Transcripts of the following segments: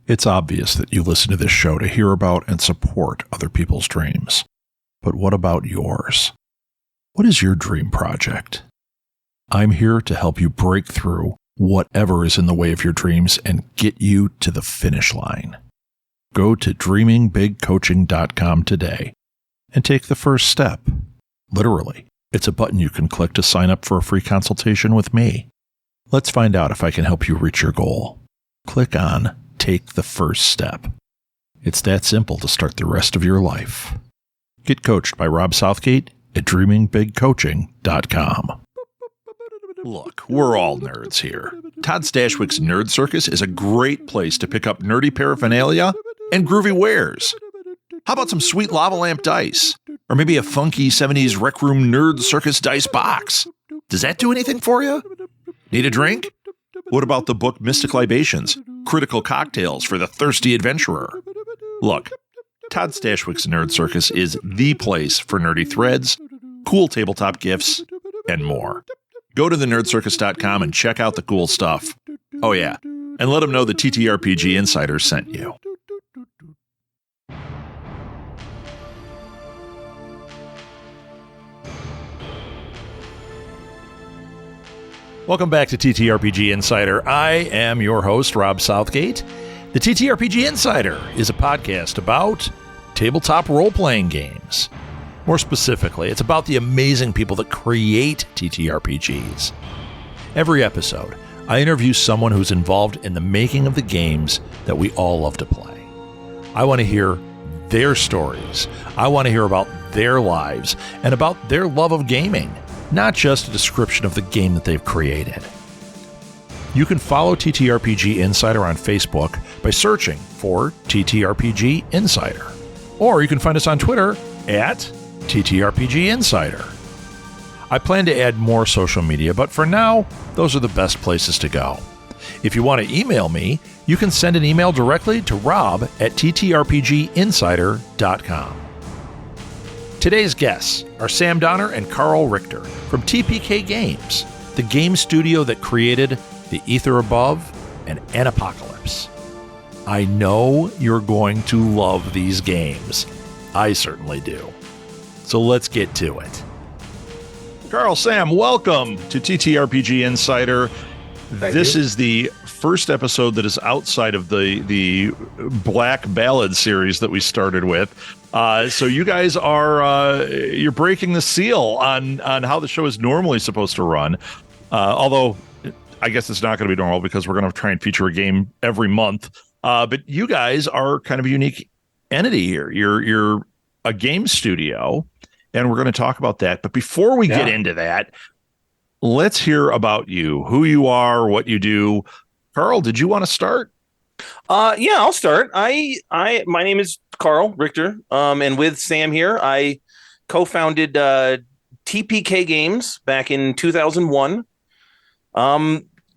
It's obvious that you listen to this show to hear about and support other people's dreams. But what about yours? What is your dream project? I'm here to help you break through whatever is in the way of your dreams and get you to the finish line. Go to dreamingbigcoaching.com today and take the first step. Literally, it's a button you can click to sign up for a free consultation with me. Let's find out if I can help you reach your goal. Click on Take the First Step. It's that simple to start the rest of your life. Get coached by Rob Southgate at dreamingbigcoaching.com. Look, we're all nerds here. Todd Stashwick's Nerd Circus is a great place to pick up nerdy paraphernalia and groovy wares. How about some sweet lava lamp dice? Or maybe a funky 70s Rec Room Nerd Circus dice box? Does that do anything for you? Need a drink? What about the book Mystic Libations? Critical cocktails for the thirsty adventurer. Look, Todd Stashwick's Nerd Circus is the place for nerdy threads, cool tabletop gifts, and more. Go to thenerdcircus.com and check out the cool stuff. Oh yeah, and let them know the TTRPG Insider sent you. Welcome back to TTRPG Insider. I am your host, Rob Southgate. The TTRPG Insider is a podcast about tabletop role-playing games. More specifically, it's about the amazing people that create TTRPGs. Every episode, I interview someone who's involved in the making of the games that we all love to play. I want to hear their stories. I want to hear about their lives and about their love of gaming, not just a description of the game that they've created. You can follow TTRPG Insider on Facebook by searching for TTRPG Insider. Or you can find us on Twitter at TTRPG Insider. I plan to add more social media, but for now, those are the best places to go. If you want to email me, you can send an email directly to rob@ttrpginsider.com. Today's guests are Sam Donner and Karl Richter from TPK Games, the game studio that created The Ether Above and Anapocalypse. I know you're going to love these games. I certainly do. So let's get to it. Karl, Sam, welcome to TTRPG Insider. This is the first episode that is outside of the Black Ballad series that we started with. So you guys are you're breaking the seal on how the show is normally supposed to run. Although I guess it's not going to be normal because we're going to try and feature a game every month. But you guys are kind of a unique entity here. You're a game studio, and we're going to talk about that. But before we get into that, let's hear about you, who you are, what you do. Karl, did you want to start? Yeah, I'll start. My name is Karl Richter, and with Sam here, I co-founded TPK Games back in 2001.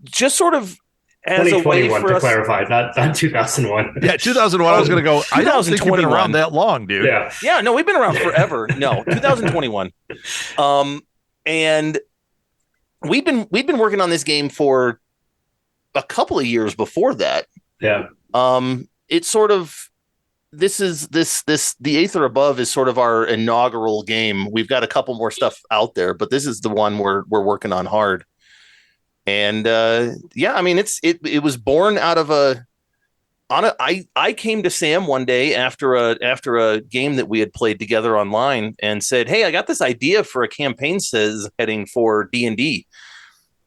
Just sort of as a way for to us, clarify, not 2001. Yeah, 2001. I was going to go. I don't think you've been around that long, dude. Yeah. No, we've been around forever. No, 2021. And we've been working on this game for a couple of years before that. Yeah. It's sort of the Aether Above is sort of our inaugural game. We've got a couple more stuff out there, but this is the one we're working on hard. And yeah, I mean, it was born out of I came to Sam one day after a game that we had played together online and said, "Hey, I got this idea for a campaign heading for D&D,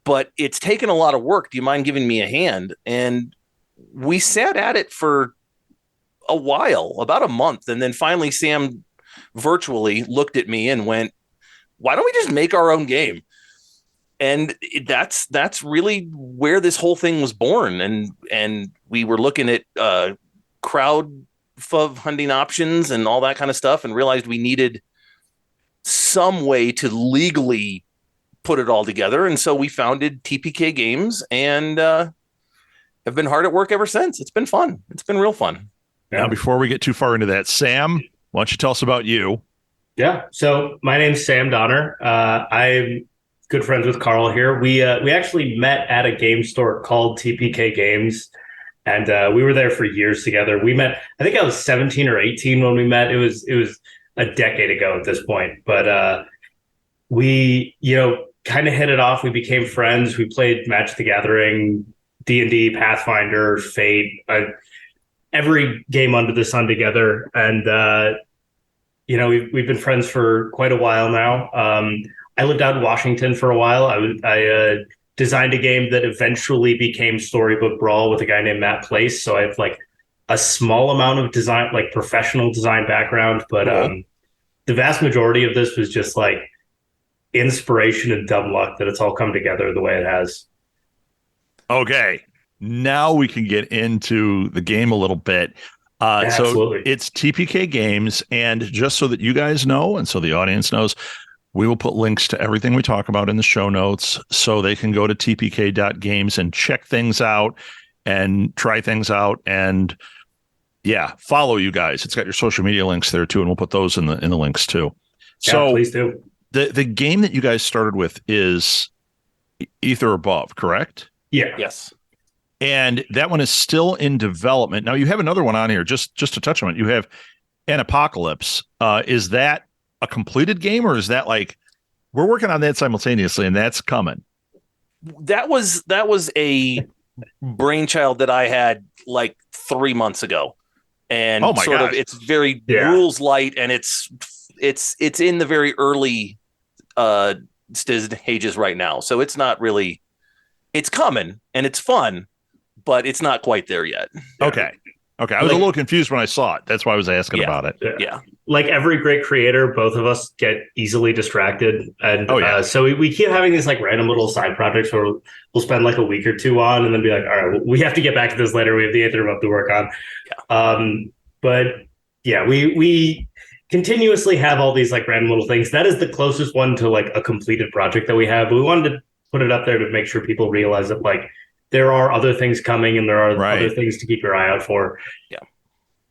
but it's taken a lot of work. Do you mind giving me a hand?" And we sat at it for a while, about a month, and then finally Sam virtually looked at me and went, "Why don't we just make our own game?" And that's really where this whole thing was born. And we were looking at crowdfunding options and all that kind of stuff, and realized we needed some way to legally put it all together. And so we founded TPK Games and have been hard at work ever since. It's been fun. It's been real fun. Now, before we get too far into that, Sam, why don't you tell us about you? Yeah. So my name's Sam Donner. I'm good friends with Karl here. We actually met at a game store called TPK Games And we were there for years together. We met, I think I was 17 or 18 when we met. It was a decade ago at this point. But we, kind of hit it off. We became friends. We played Magic the Gathering, D&D, Pathfinder, Fate, every game under the sun together. And we've been friends for quite a while now. I lived out in Washington for a while. I designed a game that eventually became Storybook Brawl with a guy named Matt Place. So I have like a small amount of design, like professional design background, but the vast majority of this was just like inspiration and dumb luck that it's all come together the way it has. Okay. Now we can get into the game a little bit. Absolutely. So it's TPK Games, and just so that you guys know, and so the audience knows, we will put links to everything we talk about in the show notes so they can go to tpk.games and check things out and try things out and follow you guys. It's got your social media links there too, and we'll put those in the links too. So please do. The game that you guys started with is Ether Above, correct? Yeah. Yes. And that one is still in development. Now you have another one on here, just to touch on it. You have An Apocalypse. Is that a completed game, or is that like we're working on that simultaneously and that's coming? That was a brainchild that I had like 3 months ago, and it's very rules light, and it's in the very early stages right now. So it's not really, it's coming and it's fun, but it's not quite there yet. Okay. I was a little confused when I saw it. That's why I was asking about it. Yeah. Like every great creator, both of us get easily distracted. And so we keep having these like random little side projects where we'll spend like a week or two on and then be like, all right, we have to get back to this later. We have the Aether Above to work on. Yeah. But yeah, we continuously have all these like random little things. That is the closest one to like a completed project that we have. But we wanted to put it up there to make sure people realize that like there are other things coming and there are other things to keep your eye out for. Yeah.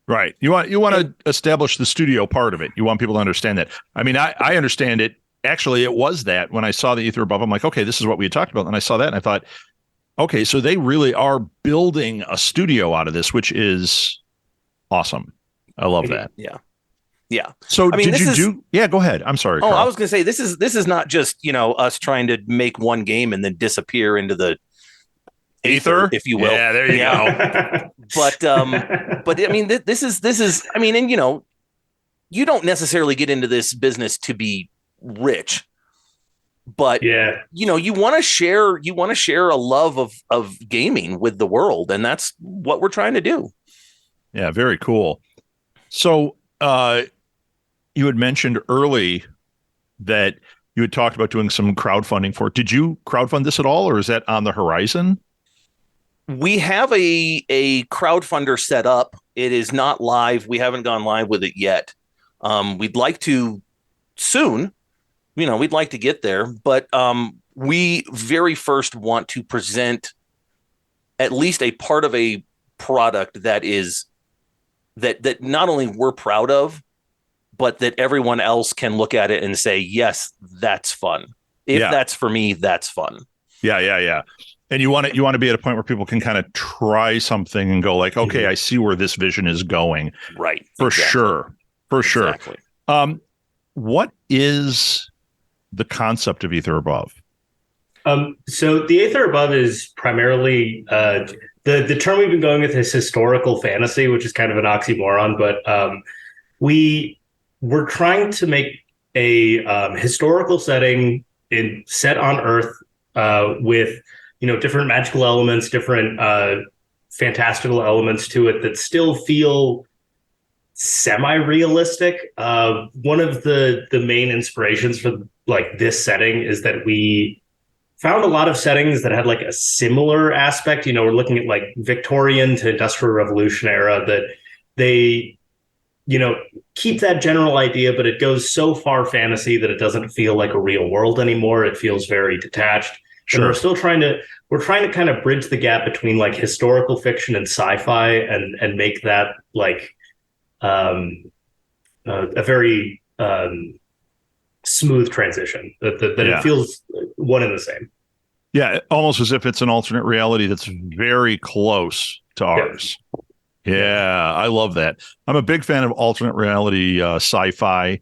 Right. You want to establish the studio part of it. You want people to understand that. I mean, I understand it. Actually, it was that when I saw the Ether Above, I'm like, okay, this is what we had talked about. And I saw that and I thought, okay, so they really are building a studio out of this, which is awesome. I love that. Yeah. Yeah. So I mean, go ahead. I'm sorry. Oh, Carl. I was going to say, this is not just, us trying to make one game and then disappear into the ether, if you will. Yeah, there you go. But I mean, this is, I mean, and you don't necessarily get into this business to be rich, but you want to share a love of gaming with the world. And that's what we're trying to do. Yeah. Very cool. So, you had mentioned early that you had talked about doing some crowdfunding for it. Did you crowdfund this at all, or is that on the horizon? We have a crowdfunder set up. It is not live. We haven't gone live with it yet. We'd like to soon. We'd like to get there, but we very first want to present at least a part of a product that is that not only we're proud of, but that everyone else can look at it and say, yes, that's fun. If that's for me, that's fun. Yeah. And you want to be at a point where people can kind of try something and go like, okay, I see where this vision is going. Right. For sure. Exactly. What is the concept of Ether Above? So the Aether Above is primarily the term we've been going with is historical fantasy, which is kind of an oxymoron, but we're trying to make a historical setting set on Earth with different magical elements, different fantastical elements to it that still feel semi-realistic. One of the main inspirations for like this setting is that we found a lot of settings that had like a similar aspect. We're looking at like Victorian to Industrial Revolution era, that they keep that general idea, but it goes so far fantasy that it doesn't feel like a real world anymore. It feels very detached. Sure. And we're trying to kind of bridge the gap between like historical fiction and sci-fi and make that like a very smooth transition that it feels one and the same. Yeah, almost as if it's an alternate reality that's very close to ours. Yeah, I love that. I'm a big fan of alternate reality sci-fi,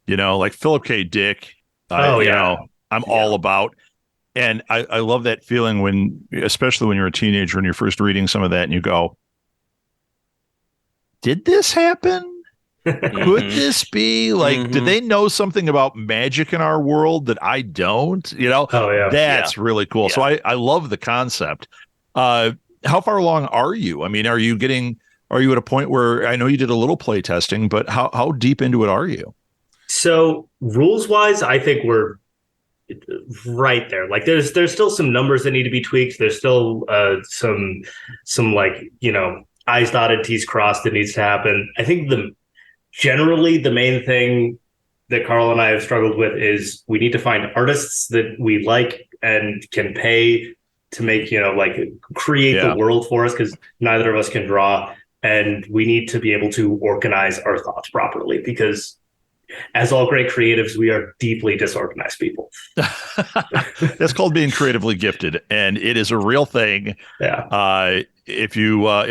like Philip K. Dick. I'm all about. And I love that feeling especially when you're a teenager and you're first reading some of that and you go, did this happen? Could this be did they know something about magic in our world that I don't? That's really cool. Yeah. So I love the concept. How far along are you? I mean, are you at a point where I know you did a little play testing, but how deep into it are you? So rules wise, I think we're right there. Like there's still some numbers that need to be tweaked. There's still some I's dotted, T's crossed that needs to happen. I think generally the main thing that Karl and I have struggled with is we need to find artists that we like and can pay to make, create the world for us, because neither of us can draw, and we need to be able to organize our thoughts properly, because as all great creatives, we are deeply disorganized people. That's called being creatively gifted, and it is a real thing. Yeah. If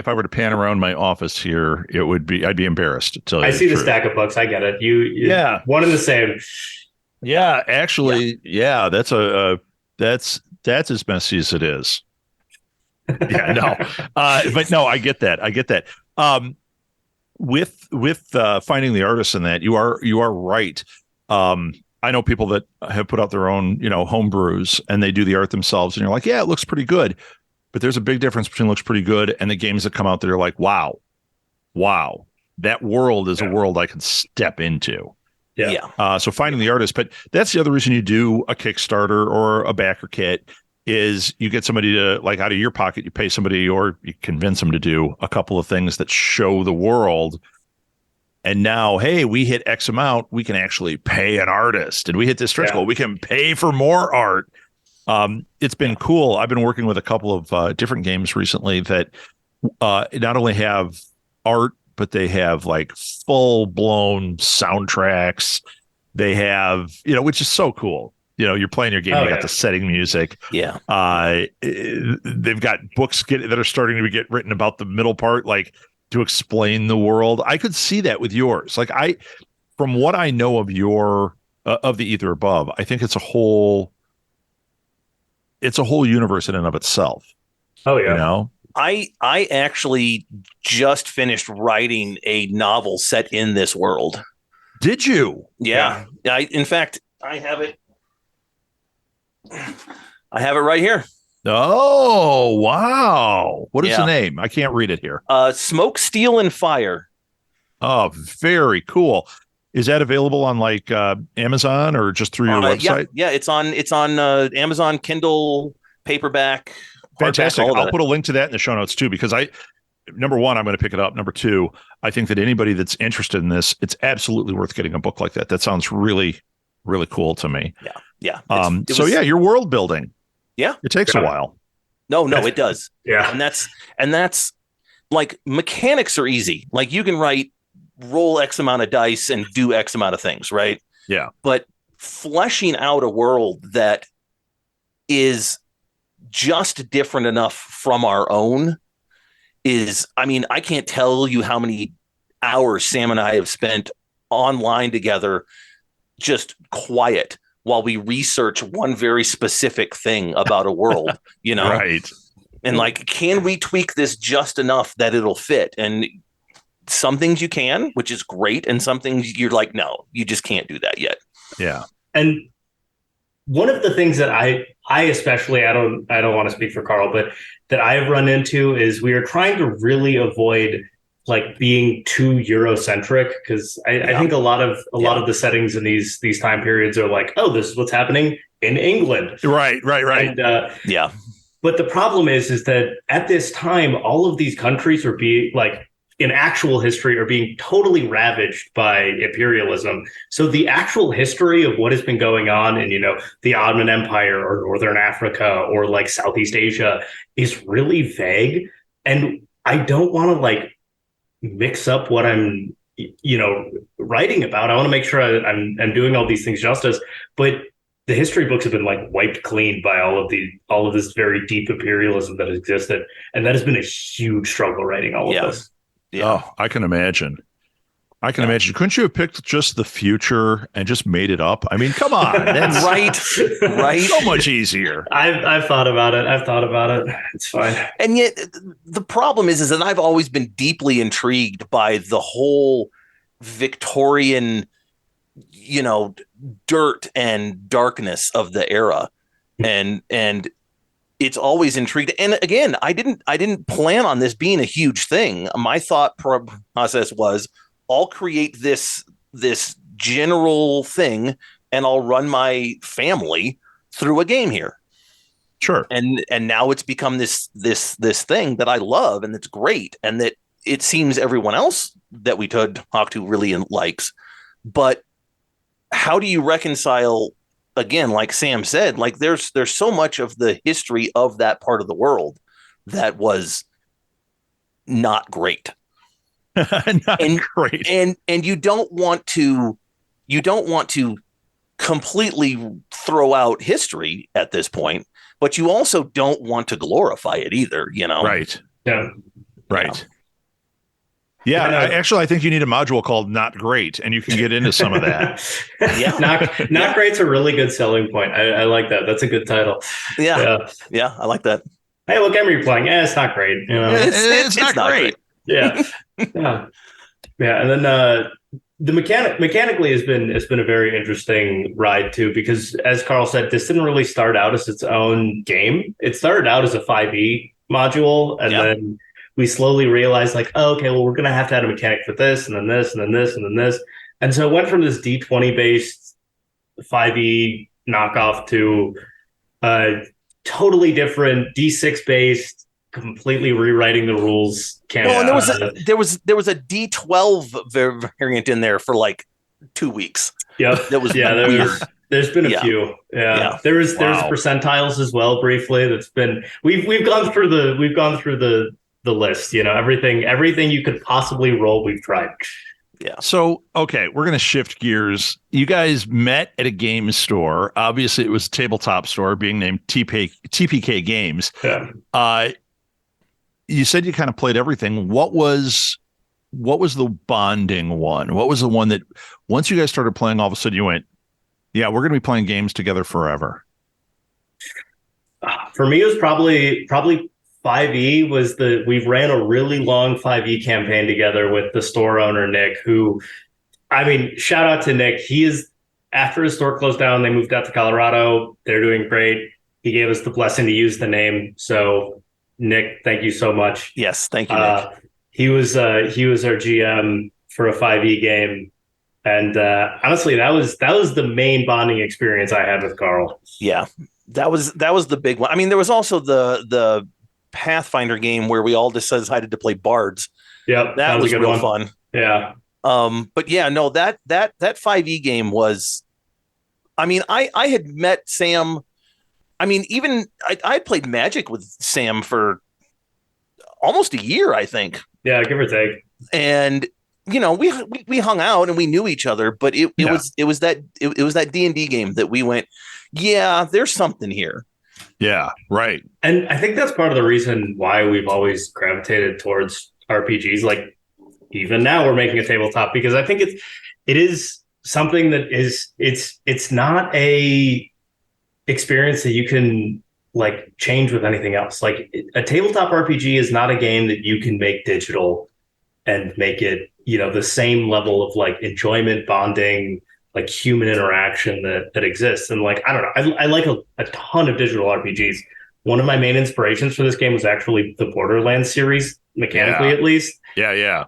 I were to pan around my office here, I'd be embarrassed to tell you. I see the stack of books. I get it. You one and the same. Yeah, actually, that's that's as messy as it is. Yeah, no, but no, I get that. With finding the artists in that, you are right. I know people that have put out their own, home brews, and they do the art themselves, and you're like, yeah, it looks pretty good. But there's a big difference between looks pretty good and the games that come out that are like, wow, that world is a world I can step into. Yeah. So finding the artist, but that's the other reason you do a Kickstarter or a backer kit is you get somebody to, like, out of your pocket, you pay somebody or you convince them to do a couple of things that show the world. And now, hey, we hit X amount, we can actually pay an artist. And we hit this stretch goal, we can pay for more art. It's been cool. I've been working with a couple of different games recently that not only have art, but they have like full blown soundtracks. They have, which is so cool. You're playing your game, you got the setting music. Yeah. They've got books that are starting to get written about the middle part, like to explain the world. I could see that with yours. Like from what I know of of the Ether Above, I think it's a whole universe in and of itself. Oh yeah. I actually just finished writing a novel set in this world. Did you? Yeah. In fact, I have it right here. Oh, wow. What is the name? I can't read it here. Smoke, Steel, and Fire. Oh, very cool. Is that available on like Amazon or just through your website? Yeah, it's on Amazon, Kindle, paperback. Fantastic. Hardback, I'll put a link to that in the show notes too, because number one, I'm going to pick it up. Number two, I think that anybody that's interested in this, it's absolutely worth getting a book like that. That sounds really, really cool to me. Yeah. You're world building. Yeah. It takes a while. No, it does. Yeah. And that's like, mechanics are easy. Like, you can roll X amount of dice and do X amount of things, right? Yeah. But fleshing out a world that is just different enough from our own I can't tell you how many hours Sam and I have spent online together, just quiet, while we research one very specific thing about a world, Right. And like, can we tweak this just enough that it'll fit? And some things you can, which is great. And some things you're like, no, you just can't do that yet. Yeah. And one of the things that I especially, I don't want to speak for Karl, but that I've run into is we are trying to really avoid like being too Eurocentric, because I think a lot of the settings in these time periods are like, oh, this is what's happening in England. Right. And, but the problem is that at this time, all of these countries are being like, in actual history, are being totally ravaged by imperialism. So the actual history of what has been going on in, the Ottoman Empire or Northern Africa or like Southeast Asia is really vague. And I don't want to like mix up what I'm, writing about. I want to make sure I'm doing all these things justice. But the history books have been like wiped clean by all of this very deep imperialism that existed, and that has been a huge struggle writing all of this. Yeah. Oh, I can imagine. Couldn't you have picked just the future and just made it up? I mean, come on. That's right. So much easier. I've thought about it. It's fine. And yet the problem is that I've always been deeply intrigued by the whole Victorian, dirt and darkness of the era. And it's always intrigued. And again, I didn't plan on this being a huge thing. My thought process was, I'll create this general thing and I'll run my family through a game here. Sure. And now it's become this thing that I love and it's great, and that it seems everyone else that we talk to really likes. But how do you reconcile, again, like Sam said, like there's so much of the history of that part of the world that was not great. Great. And you don't want to completely throw out history at this point, but you also don't want to glorify it either, Right. Yeah. Right. Yeah, I think you need a module called Not Great, and you can get into some of that. Not Great's a really good selling point. I like that. That's a good title. Yeah, I like that. Hey, what game are you playing? It's not great. It's not great. Yeah. And then the mechanically has been a very interesting ride too, because as Karl said, this didn't really start out as its own game. It started out as a 5e module, and then we slowly realized, like, oh, okay, well, we're going to have to add a mechanic for this, and then this, and then this, and then this. And so it went from this D20-based 5e knockoff to totally different D6-based, completely rewriting the rules. Well, and there was a D12 variant in there for like 2 weeks. Yep. That was weird. There's been a few. Yeah. There's percentiles as well, briefly. That's been we've gone through the list, everything you could possibly roll, we've tried. Yeah. So, okay, we're going to shift gears. You guys met at a game store. Obviously, it was a tabletop store being named TPK Games. Yeah. You said you kind of played everything. What was the bonding one? What was the one that once you guys started playing, all of a sudden you went, yeah, we're going to be playing games together forever? For me, it was probably 5e we've ran a really long 5e campaign together with the store owner, Nick, who, I mean, shout out to Nick. He is, after his store closed down, they moved out to Colorado. They're doing great. He gave us the blessing to use the name. So Nick, thank you so much. Yes. Thank you, Nick. He was our GM for a 5e game. And honestly, that was the main bonding experience I had with Karl. Yeah, that was the big one. I mean, there was also the Pathfinder game where we all just decided to play bards. Yep, that was real fun. Yeah. But yeah, no, that 5e game was, I mean, I had met Sam. I mean, even I played Magic with Sam for almost a year, I think. Yeah, give or take. And we hung out and we knew each other, but it was that D&D game that we went, yeah, there's something here. Yeah, right. And I think that's part of the reason why we've always gravitated towards RPGs. Like, even now we're making a tabletop, because I think it is something that it's not a experience that you can like change with anything else. Like, a tabletop RPG is not a game that you can make digital and make it, the same level of like enjoyment, bonding, like human interaction that exists. And like, I don't know, I like a ton of digital RPGs. One of my main inspirations for this game was actually the Borderlands series, mechanically at least. Yeah.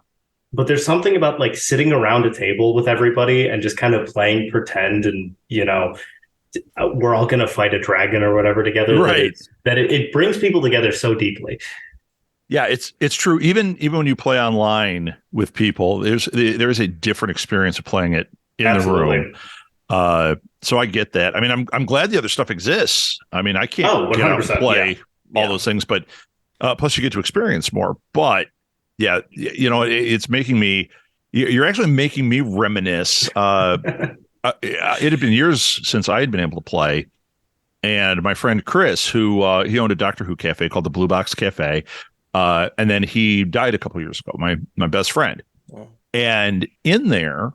But there's something about like sitting around a table with everybody and just kind of playing pretend, and we're all going to fight a dragon or whatever together. Right. That it brings people together so deeply. Yeah, it's true. Even when you play online with people, there's a different experience of playing it in Absolutely. the room. So I get that. I mean, I'm glad the other stuff exists. I mean, I can't get out and play all those things, but plus you get to experience more. But yeah, it's making me. You're actually making me reminisce. it had been years since I had been able to play. And my friend Chris, who he owned a Doctor Who cafe called the Blue Box Cafe. And then he died a couple years ago, my best friend. Oh. And in there,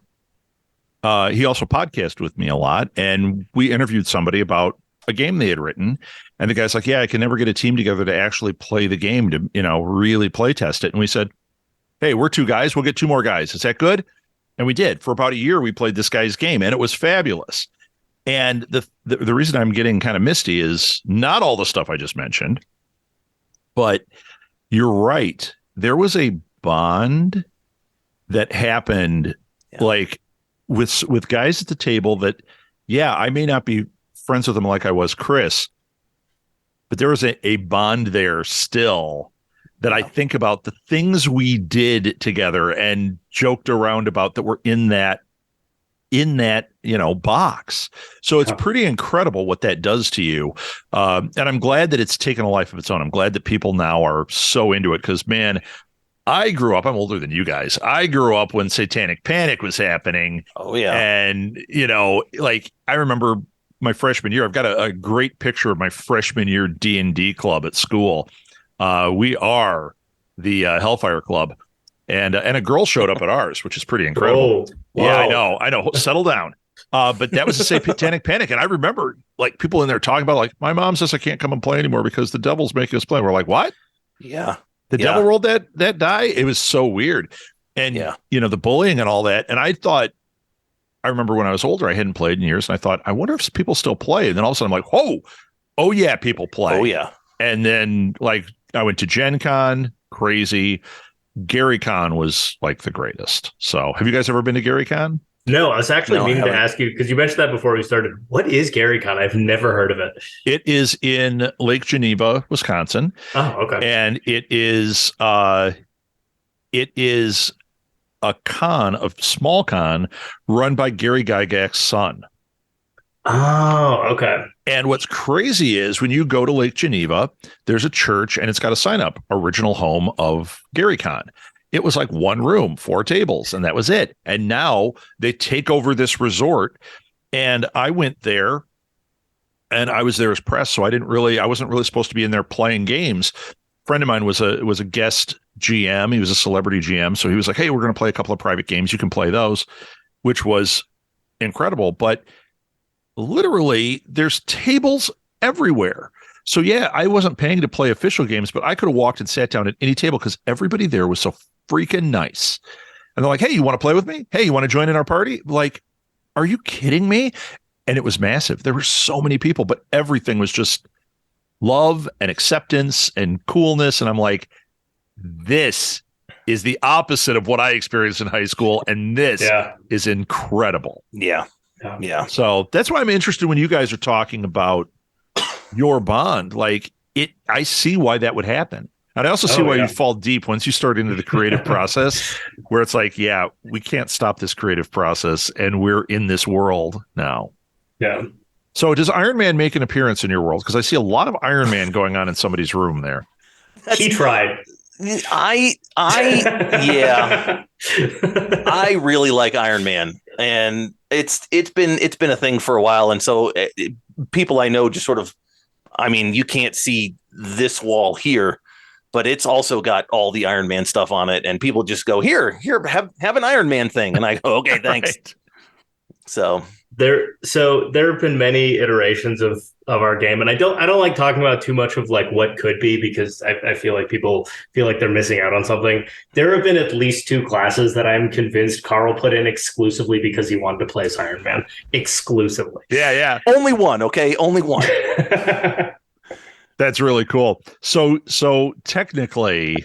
he also podcasted with me a lot. And we interviewed somebody about a game they had written. And the guy's like, yeah, I can never get a team together to actually play the game, to, really play test it. And we said, hey, we're 2 guys. We'll get 2 more guys. Is that good? And we did. For about a year, we played this guy's game, and it was fabulous. And the reason I'm getting kind of misty is not all the stuff I just mentioned, but you're right. There was a bond that happened like with guys at the table that, I may not be friends with them like I was Chris, but there was a bond there still that I think about the things we did together and joked around about that were in that box. So it's pretty incredible what that does to you. And I'm glad that it's taken a life of its own. I'm glad that people now are so into it because, man, I grew up, I'm older than you guys. I grew up when Satanic Panic was happening. Oh, yeah. And, I remember my freshman year, I've got a great picture of my freshman year D&D club at school. We are the Hellfire Club. And a girl showed up at ours, which is pretty incredible. Wow. Yeah, I know. Settle down. But that was the Satanic Panic. And I remember people in there talking about my mom says I can't come and play anymore because the devil's making us play. We're like, what? Yeah. The devil rolled that die. It was so weird. And, the bullying and all that. And I remember when I was older, I hadn't played in years. And I thought, I wonder if people still play. And then all of a sudden I'm like, whoa, oh yeah, people play. Oh yeah. And then I went to Gen Con, crazy. Gary Con was the greatest. So have you guys ever been to Gary Con? No, I was actually meaning to ask you because you mentioned that before we started. What is Gary Con? I've never heard of it. It is in Lake Geneva, Wisconsin. Oh, okay. And it is a small con run by Gary Gygax's son. Oh, okay. And what's crazy is when you go to Lake Geneva, there's a church and it's got a sign up, original home of Gary Con. It was 1 room, 4 tables, and that was it. And now they take over this resort. And I went there and I was there as press. So I wasn't really supposed to be in there playing games. A friend of mine was a guest GM. He was a celebrity GM. So he was like, hey, we're going to play a couple of private games. You can play those, which was incredible. But literally there's tables everywhere. So I wasn't paying to play official games, but I could have walked and sat down at any table because everybody there was so freaking nice. And they're like, hey, you want to play with me? Hey, you want to join in our party? Are you kidding me? And it was massive. There were so many people, but everything was just love and acceptance and coolness. And I'm like, this is the opposite of what I experienced in high school. And this is incredible. Yeah. Yeah. So that's why I'm interested when you guys are talking about your bond. I see why that would happen. And I also see why you fall deep once you start into the creative process where it's we can't stop this creative process and we're in this world now. Yeah. So does Iron Man make an appearance in your world? Because I see a lot of Iron Man going on in somebody's room there. He tried. I really like Iron Man, and it's been a thing for a while. And so people I know just sort of, you can't see this wall here, but it's also got all the Iron Man stuff on it. And people just go, here, have an Iron Man thing. And I go, okay, thanks. Right. So there have been many iterations of our game, and I don't like talking about too much of what could be because I feel like people feel like they're missing out on something. There have been at least 2 classes that I'm convinced Karl put in exclusively because he wanted to play as Iron Man. Exclusively. Yeah. Only one, okay? Only one. That's really cool. So technically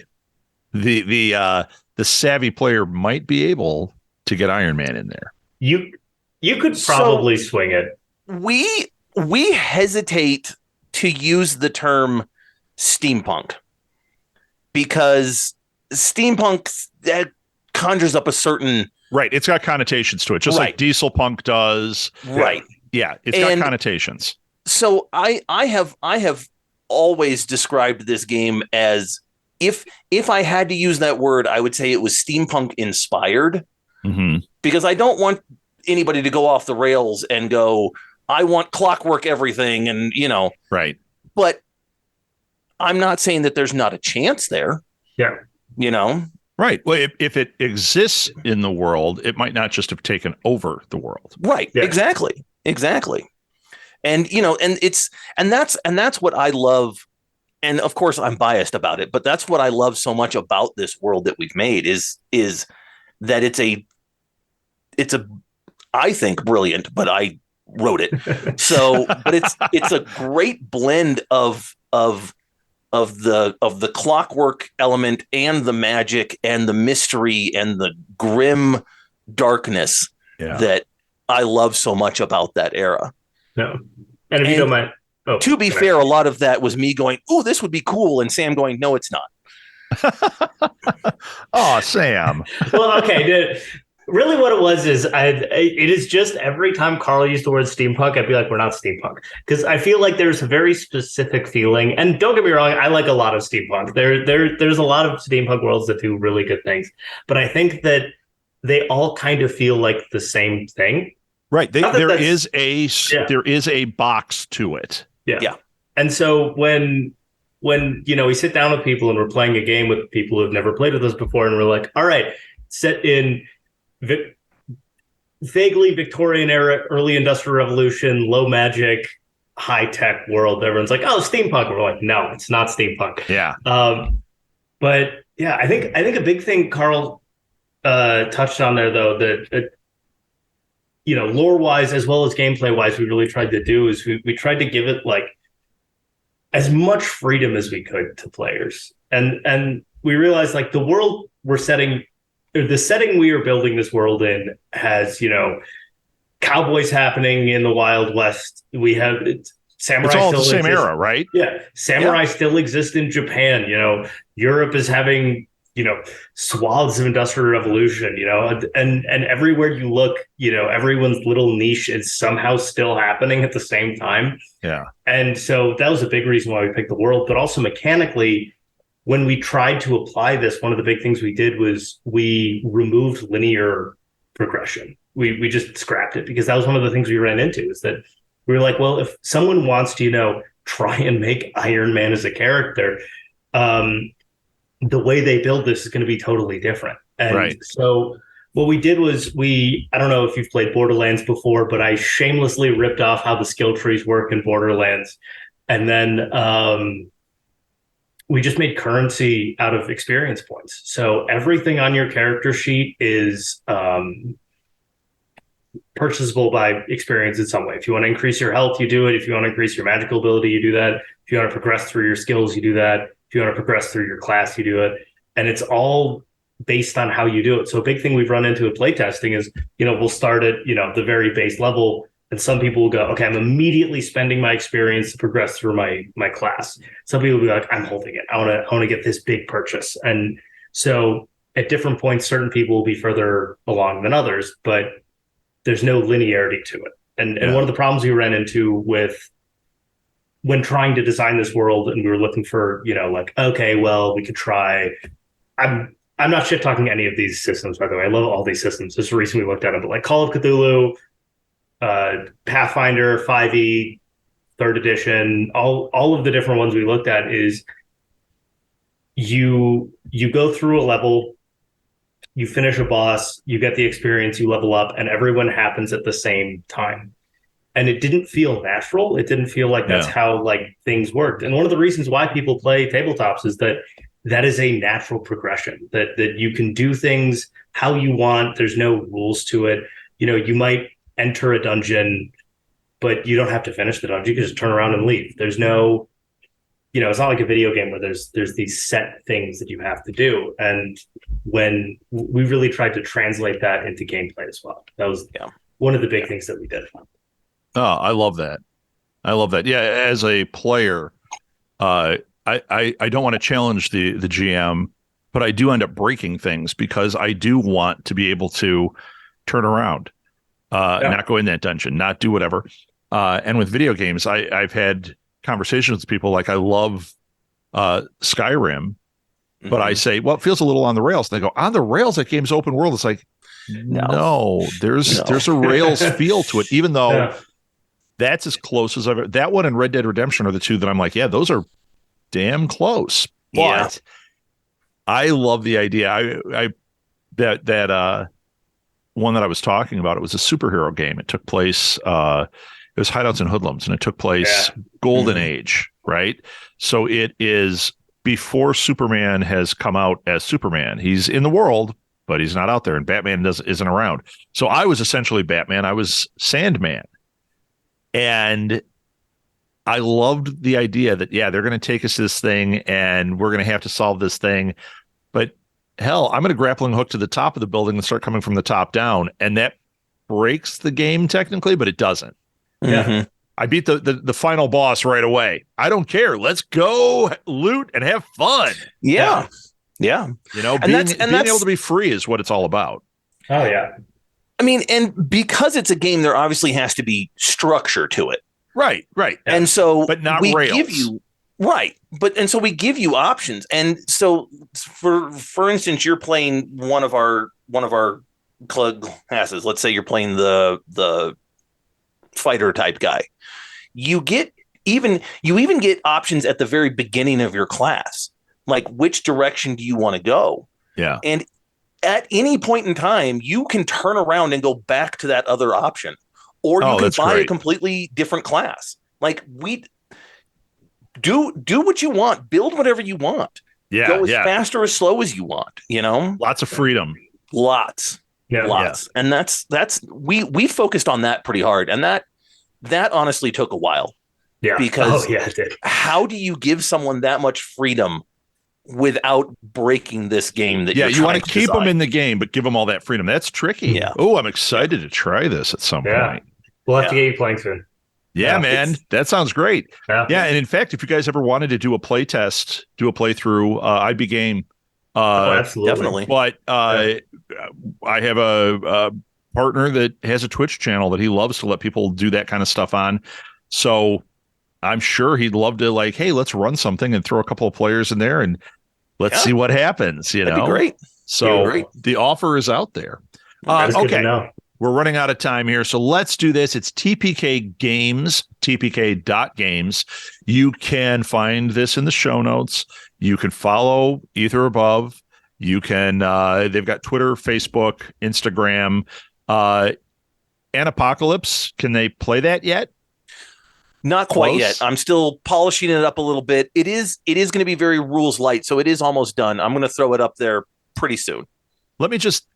the savvy player might be able to get Iron Man in there. You could probably swing it. We hesitate to use the term steampunk because steampunk that conjures up a certain right. It's got connotations to it, just like diesel punk does. Right. Yeah, it's got connotations. So I have always described this game as if I had to use that word, I would say it was steampunk inspired because I don't want anybody to go off the rails and go, I want clockwork everything, and right. But I'm not saying that there's not a chance there. Yeah. Right. Well, if it exists in the world, it might not just have taken over the world. Right. Yeah. Exactly. And that's what I love. And of course I'm biased about it, but that's what I love so much about this world that we've made is that it's a I think brilliant, but I wrote it. So, but it's a great blend of the clockwork element and the magic and the mystery and the grim darkness that I love so much about that era. No. And if you don't mind, to be fair, a lot of that was me going, "Oh, this would be cool," and Sam going, "No, it's not." Oh, Sam. Well, okay. Really what it was is it is just every time Carl used the word steampunk, I'd be like, we're not steampunk. Because I feel like there's a very specific feeling. And don't get me wrong, I like a lot of steampunk. There's a lot of steampunk worlds that do really good things. But I think that they all kind of feel like the same thing. Right. There is a box to it. Yeah. And so when we sit down with people and we're playing a game with people who've never played with us before, and we're like, all right, set in vaguely Victorian era, early industrial revolution, low magic, high tech world. Everyone's like, "Oh, steampunk." We're like, "No, it's not steampunk." Yeah. But yeah, I think a big thing Carl touched on there, though, that lore wise as well as gameplay wise, we really tried to do is we tried to give it like as much freedom as we could to players, and we realized like the world we're setting. The setting we are building this world in has, cowboys happening in the Wild West. We have samurai. It's all the same era, right? Yeah, samurai still exist in Japan. Europe is having swaths of industrial revolution. And everywhere you look, everyone's little niche is somehow still happening at the same time. Yeah, and so that was a big reason why we picked the world, but also mechanically. When we tried to apply this, one of the big things we did was we removed linear progression. We just scrapped it because that was one of the things we ran into is that we were like, well, if someone wants to, try and make Iron Man as a character, the way they build this is going to be totally different. And so what we did was I don't know if you've played Borderlands before, but I shamelessly ripped off how the skill trees work in Borderlands. And then, we just made currency out of experience points. So everything on your character sheet is purchasable by experience in some way. If you want to increase your health, you do it. If you want to increase your magical ability, you do that. If you want to progress through your skills, you do that. If you want to progress through your class, you do it. And it's all based on how you do it. So a big thing we've run into with playtesting is, we'll start at, the very base level. And some people will go, okay, I'm immediately spending my experience to progress through my class. Some people will be like, I'm holding it. I want to get this big purchase. And so at different points, certain people will be further along than others, but there's no linearity to it. And one of the problems we ran into when trying to design this world, and we were looking for, okay, well, we could try. I'm not shit talking any of these systems, by the way. I love all these systems. Just recently looked at them, but like Call of Cthulhu, Pathfinder, 5e, 3rd edition, all of the different ones we looked at is you go through a level, you finish a boss, you get the experience, you level up, and everyone happens at the same time. And it didn't feel natural. It didn't feel like that's how like things worked. And one of the reasons why people play tabletops is that is a natural progression, that you can do things how you want. There's no rules to it. You might enter a dungeon, but you don't have to finish the dungeon. You can just turn around and leave. There's no, it's not like a video game where there's these set things that you have to do. And when we really tried to translate that into gameplay as well, that was one of the big things that we did. Oh, I love that. Yeah, as a player, I don't want to challenge the GM, but I do end up breaking things because I do want to be able to turn around. Not go in that dungeon, not do whatever. And with video games, I've had conversations with people like, I love Skyrim, but I say, well, it feels a little on the rails. And they go, on the rails, that game's open world. It's like, No, there's a Rails feel to it, even though that's as close as I've ever. That one and Red Dead Redemption are the two that I'm like, yeah, those are damn close. But I love the idea. I that one that I was talking about, it was a superhero game. It took place, it was Hideouts and Hoodlums, and it took place Golden Age, right? So it is before Superman has come out as Superman. He's in the world, but he's not out there, and Batman isn't around. So I was essentially Batman. I was Sandman. And I loved the idea that, they're going to take us to this thing, and we're going to have to solve this thing. But hell, I'm going to grappling hook to the top of the building and start coming from the top down. And that breaks the game technically, but it doesn't. Yeah. I beat the final boss right away. I don't care. Let's go loot and have fun. Yeah. You know, being able to be free is what it's all about. Oh, yeah. I mean, and because it's a game, there obviously has to be structure to it. Right. And so but not we Rails. give you and so we give you options. And so for instance, you're playing one of our classes. Let's say you're playing the fighter type guy. You even get options at the very beginning of your class, like which direction do you want to go? Yeah. And at any point in time, you can turn around and go back to that other option, or you can buy a completely different class. Like, we do what you want, build whatever you want, go as fast or as slow as you want. You know, lots of freedom, lots. And that's we focused on that pretty hard, and that honestly took a while. Yeah, because it did. How do you give someone that much freedom without breaking this game that you're you want to keep design? them in the game, but give them all that freedom? That's tricky. Yeah. Oh, I'm excited to try this at some point. We'll have to get you playing soon. Yeah, man, that sounds great. Yeah, and in fact, if you guys ever wanted to do a play test, do a playthrough, I'd be game. Absolutely, definitely. But I have a partner that has a Twitch channel that he loves to let people do that kind of stuff on. So I'm sure he'd love to, like, hey, let's run something and throw a couple of players in there and let's see what happens. That'd be great. So the offer is out there. Okay. We're running out of time here, so let's do this. It's TPK Games, tpk.games. You can find this in the show notes. You can follow Ether Above. You can, they've got Twitter, Facebook, Instagram. Anapocalypse, can they play that yet? Not quite yet. I'm still polishing it up a little bit. It is going to be very rules light, so it is almost done. I'm going to throw it up there pretty soon. Let me just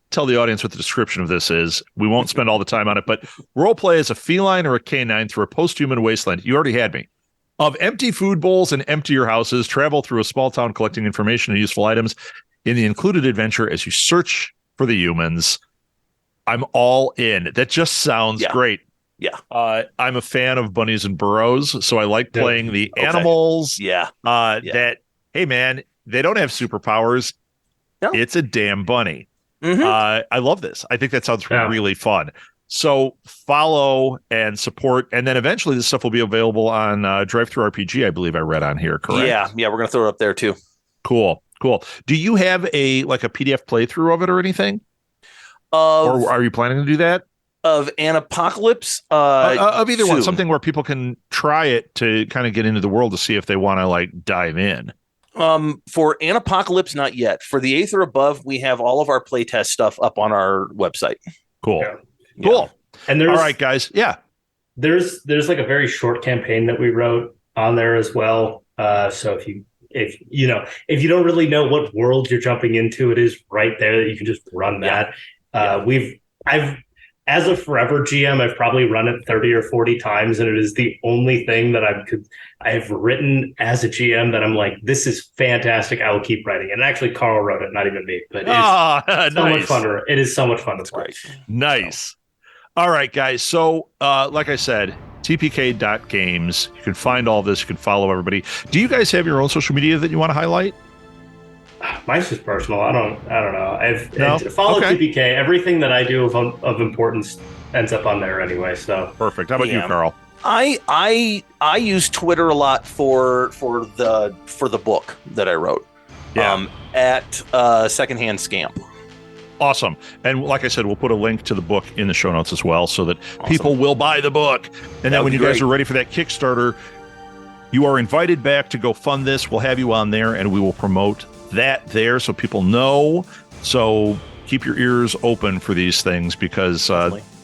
tell the audience what the description of this is. We won't spend all the time on it, but roleplay as a feline or a canine through a post-human wasteland. You already had me. Of empty food bowls and emptier houses, travel through a small town collecting information and useful items in the included adventure as you search for the humans. I'm all in. That just sounds great. Yeah. I'm a fan of bunnies and burrows, so I like playing the animals. That, hey, man, they don't have superpowers. No. It's a damn bunny. I love this. I think that sounds really fun. So follow and support, and then eventually this stuff will be available on Drive-Thru RPG, I believe I read on here, correct? Yeah, we're going to throw it up there too. Cool. Do you have a PDF playthrough of it or anything? Or are you planning to do that? Of Anapocalypse? Of either one, something where people can try it to kind of get into the world to see if they want to, like, dive in. For Anapocalypse, not yet. For the Aether Above, we have all of our playtest stuff up on our website. Cool. And all right, guys. Yeah. There's like a very short campaign that we wrote on there as well. So if you don't really know what world you're jumping into, it is right there that you can just run that. I've as a forever GM, I've probably run it 30 or 40 times, and it is the only thing that I've written as a GM that I'm like, this is fantastic. I will keep writing. And actually, Karl wrote it, not even me. But it's so much fun. It is so much fun to play. Nice. All right, guys. So, like I said, tpk.games. You can find all this. You can follow everybody. Do you guys have your own social media that you want to highlight? Mine's just personal. I don't know. Follow TPK. Everything that I do of importance ends up on there anyway. So perfect. How about you, Karl? I use Twitter a lot for the book that I wrote. Yeah. At Secondhand Scamp. Awesome. And like I said, we'll put a link to the book in the show notes as well so that people will buy the book. And then when you guys are ready for that Kickstarter, you are invited back to go fund this. We'll have you on there and we will promote that there so people know. So keep your ears open for these things because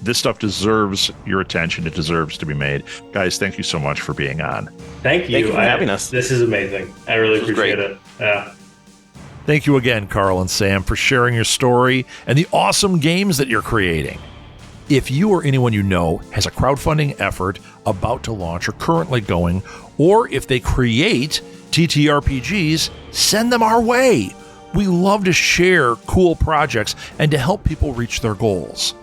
this stuff deserves your attention. It deserves to be made. Guys, thank you so much for being on. Thank you for having us. This is amazing. I really appreciate it. Yeah. Thank you again, Karl and Sam, for sharing your story and the awesome games that you're creating. If you or anyone you know has a crowdfunding effort about to launch or currently going, or if they create TTRPGs, send them our way. We love to share cool projects and to help people reach their goals.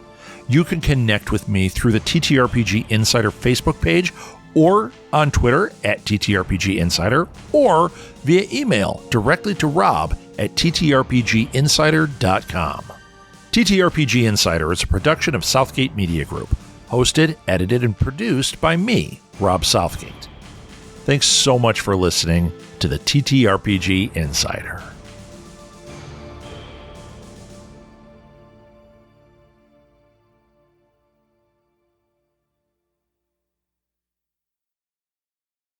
You can connect with me through the TTRPG Insider Facebook page or on Twitter at TTRPG Insider or via email directly to rob@ttrpginsider.com. TTRPG Insider is a production of Southgate Media Group, hosted, edited, and produced by me, Rob Southgate. Thanks so much for listening to the TTRPG Insider.